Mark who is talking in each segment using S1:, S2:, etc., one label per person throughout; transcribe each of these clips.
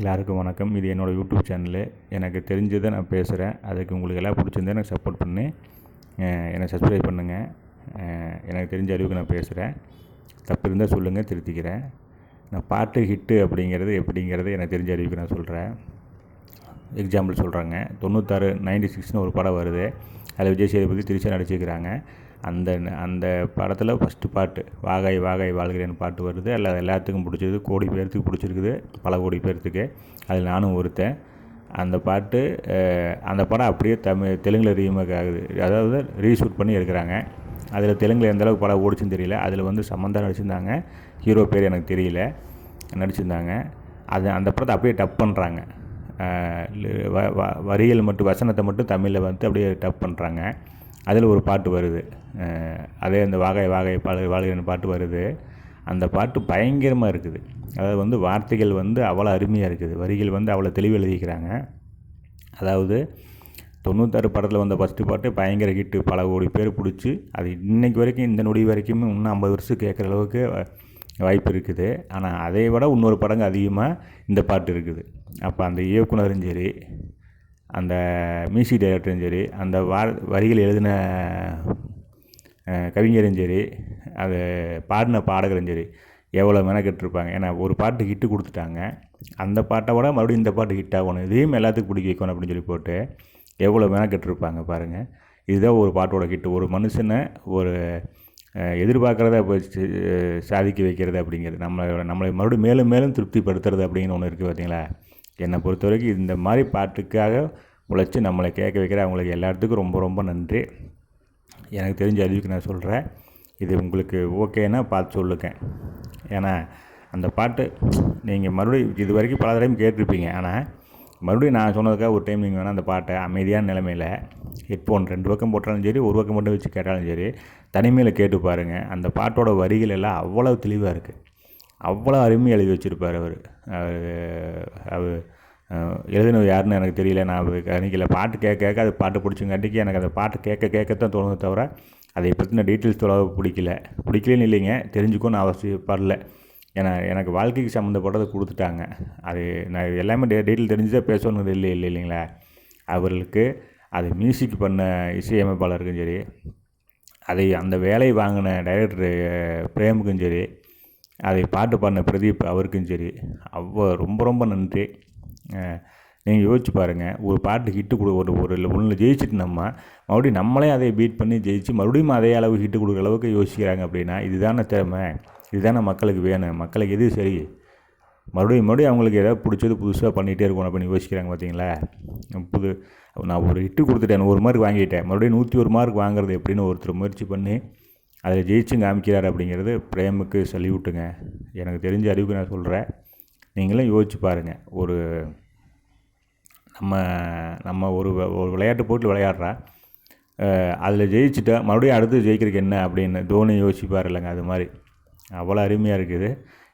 S1: எல்லாருக்கும் வணக்கம். இது என்னோடய யூடியூப் சேனலு. எனக்கு தெரிஞ்சதை நான் பேசுகிறேன். அதுக்கு உங்களுக்கு எல்லாம் பிடிச்சிருந்தா எனக்கு சப்போர்ட் பண்ணி என்னை சப்ஸ்கிரைப் பண்ணுங்கள். எனக்கு தெரிஞ்ச அளவுக்கு நான் பேசுகிறேன். தப்பு இருந்தால் சொல்லுங்கள், திருத்திக்கிறேன். நான் பாட்டு ஹிட்டு அப்படிங்கிறது எப்படிங்கிறது எனக்கு தெரிஞ்ச அளவுக்கு நான் சொல்கிறேன். எக்ஸாம்பிள் சொல்கிறேங்க. 96 96ன்னு ஒரு படம் வருது. அதில் விஜய் சேதுபதி திருச்சியாக நடிச்சிருக்கிறாங்க. அந்த படத்தில் ஃபஸ்ட்டு பாட்டு வாகாய் வாகாய் வாழ்கிறேன் பாட்டு வருது. எல்லாத்துக்கும் பிடிச்சது, கோடி பேர்த்துக்கு பிடிச்சிருக்குது, பல கோடி பேர்த்துக்கு. அதில் நானும் ஒருத்தன். அந்த பாட்டு அந்த படம் அப்படியே தெலுங்கில் ரீமேக் ஆகுது. அதாவது ரீஷூட் பண்ணி எடுக்கிறாங்க. அதில் தெலுங்கில் எந்தளவுக்கு படம் ஓடிச்சுன்னு தெரியல. அதில் சமந்தா நடிச்சிருந்தாங்க. ஹீரோ பேர் எனக்கு தெரியல, நடிச்சிருந்தாங்க. அந்த படத்தை அப்படியே டப் பண்ணுறாங்க. வரிகள் மட்டும், வசனத்தை மட்டும் தமிழில் அப்படியே டப் பண்ணுறாங்க. அதில் ஒரு பாட்டு வருது. அதே அந்த வாகாய் வாகாய் வாழ்கிறேன் பாட்டு வருது. அந்த பாட்டு பயங்கரமாக இருக்குது. அதாவது வார்த்தைகள் அவ்வளோ அருமையாக இருக்குது. வரிகள் அவ்வளோ தெளிவு எழுதிக்கிறாங்க. அதாவது 96 படத்தில் வந்த ஃபஸ்ட்டு பாட்டு பயங்கர ஹிட்டு, பல கோடி பேர் பிடிச்சி அது இன்றைக்கு வரைக்கும், இந்த நொடி வரைக்கும் இன்னும் 50 வருஷம் கேட்குற அளவுக்கு வாய்ப்பு இருக்குது. ஆனால் அதை விட இன்னொரு படங்க அதிகமாக இந்த பாட்டு இருக்குது. அப்போ அந்த இயக்குனரும் சரி, அந்த மியூசிக் டைரக்டரும் சரி, அந்த வரிகள் எழுதின கவிஞரும் சரி, அது பாடின பாடகரும் சரி, எவ்வளோ மெனக்கெட்டுருப்பாங்க. ஏன்னா ஒரு பாட்டு ஹிட்டு கொடுத்துட்டாங்க. அந்த பாட்டை விட மறுபடியும் இந்த பாட்டு ஹிட் ஆகணும், இதையும் எல்லாத்துக்கும் பிடிக்க வைக்கணும் அப்படின்னு சொல்லி போட்டு எவ்வளோ மெனக்கெட்டுருப்பாங்க பாருங்கள். இதுதான் ஒரு பாட்டோட ஹிட்டு. ஒரு மனுஷனை ஒரு எதிர்பார்க்குறத சாதிக்க வைக்கிறது அப்படிங்கிறது, நம்மளை மறுபடியும் மேலும் மேலும் திருப்திப்படுத்துறது அப்படின்னு ஒன்று இருக்குது பார்த்தீங்களா. என்னை பொறுத்த வரைக்கும் இந்த மாதிரி பாட்டுக்காக உழைச்சி நம்மளை கேட்க வைக்கிற அவங்களுக்கு எல்லாத்துக்கும் ரொம்ப ரொம்ப நன்றி. எனக்கு தெரிஞ்ச அறிவுக்கு நான் சொல்கிறேன். இது உங்களுக்கு ஓகேன்னா பார்த்து சொல்லுங்க. ஏன்னா அந்த பாட்டு நீங்கள் மறுபடியும் இது வரைக்கும் பல தடவை கேட்டிருப்பீங்க. ஆனால் மறுபடியும் நான் சொன்னதுக்காக ஒரு டைம் நீங்கள் வேணால் அந்த பாட்டை அமைதியான நிலைமையில் ஹெட்ஃபோன் 2 பக்கம் போட்டாலும் சரி, ஒரு பக்கம் மட்டும் வச்சு கேட்டாலும் சரி, தனிமையில் கேட்டு பாருங்கள். அந்த பாட்டோட வரிகள் எல்லாம் அவ்வளோ தெளிவாக இருக்குது. அவ்வளோ அருமையாக எழுதி வச்சுருப்பார் அவர் எழுதினது யாருன்னு எனக்கு தெரியல. நான் கணிக்கல. பாட்டு கேட்க அது பாட்டு பிடிச்சங்காட்டிக்கு எனக்கு அந்த பாட்டு கேட்கத்தான் தோணுது தவிர அதை பற்றின டீட்டெயில்ஸ் தொலை பிடிக்கலன்னு இல்லைங்க, தெரிஞ்சுக்கணும்னு அவசியப்படல. ஏன்னா எனக்கு வாழ்க்கைக்கு சம்மந்தப்பட்டதை கொடுத்துட்டாங்க. அது நான் எல்லாமே டீட்டெயில் தெரிஞ்சுதான் பேசணுங்கிறது இல்லைங்களா. அவர்களுக்கு அது மியூசிக் பண்ண இசையமைப்பாளருக்கும் சரி, அந்த வேலை வாங்கின டைரக்டர் பிரேமுக்கும் சரி, அதை பாட்டு பாடின பிரதீப் அவருக்கும் சரி, ரொம்ப ரொம்ப நன்றி. நீங்கள் யோசிச்சு பாருங்கள். ஒரு பாட்டு ஹிட்டு ஒன்று ஜெயிச்சுட்டு மறுபடியும் நம்மளே அதை பீட் பண்ணி ஜெயிச்சு மறுபடியும் அதே அளவு ஹிட்டு கொடுக்குற அளவுக்கு யோசிக்கிறாங்க அப்படின்னா இதுதானே திறமை, இதுதானே மக்களுக்கு வேணும். மக்களுக்கு எது சரி, மறுபடியும் அவங்களுக்கு எதாவது பிடிச்சது புதுசாக பண்ணிகிட்டே இருக்கணும் அப்படின்னு யோசிக்கிறாங்க பார்த்தீங்களா. நான் ஒரு ஹிட்டு கொடுத்துட்டேன், 1 மார்க் வாங்கிட்டேன், மறுபடியும் 101 மார்க் வாங்குறது எப்படின்னு ஒருத்தர் முயற்சி பண்ணி அதில் ஜெயிச்சும் காமிக்கிறார் அப்படிங்கிறது பிரேமுக்கு சல்யூட்டுங்க. எனக்கு தெரிஞ்ச அறிவுக்கு நான் சொல்கிறேன். நீங்களும் யோசிச்சு பாருங்கள். நம்ம ஒரு விளையாட்டு போட்டியில் விளையாடுறா, அதில் ஜெயிச்சுட்டா மறுபடியும் அடுத்து ஜெயிக்கிறதுக்கு என்ன அப்படின்னு தோனி யோசிப்பார் இல்லைங்க. அது மாதிரி அவ்வளோ அருமையாக இருக்குது.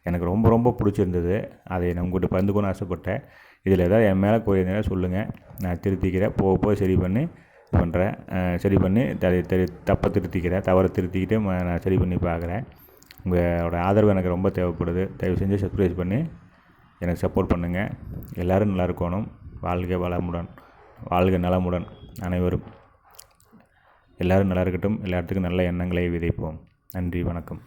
S1: எனக்கு ரொம்ப ரொம்ப பிடிச்சிருந்தது. அதை நான் உங்கள்கிட்ட பகிர்ந்துக்கணும்னு ஆசைப்பட்டேன். இதில் ஏதாவது என் மேலே குறைந்தா சொல்லுங்கள், நான் திருத்திக்கிறேன். போக சரி பண்ணி பண்ணுறேன். சரி பண்ணி தப்பை திருத்திக்கிறேன், தவறை திருத்திக்கிட்டு நான் சரி பண்ணி பார்க்குறேன். உங்களோட ஆதரவு எனக்கு ரொம்ப தேவைப்படுது. தயவு செஞ்சு சப்ஸ்கிரைப் பண்ணி எனக்கு சப்போர்ட் பண்ணுங்கள். எல்லோரும் நல்லா இருக்கணும். வாழ்க வளமுடன், வாழ்க நலமுடன். அனைவரும் எல்லோரும் நல்லா இருக்கட்டும். எல்லாத்துக்கும் நல்ல எண்ணங்களை விதைப்போம். நன்றி, வணக்கம்.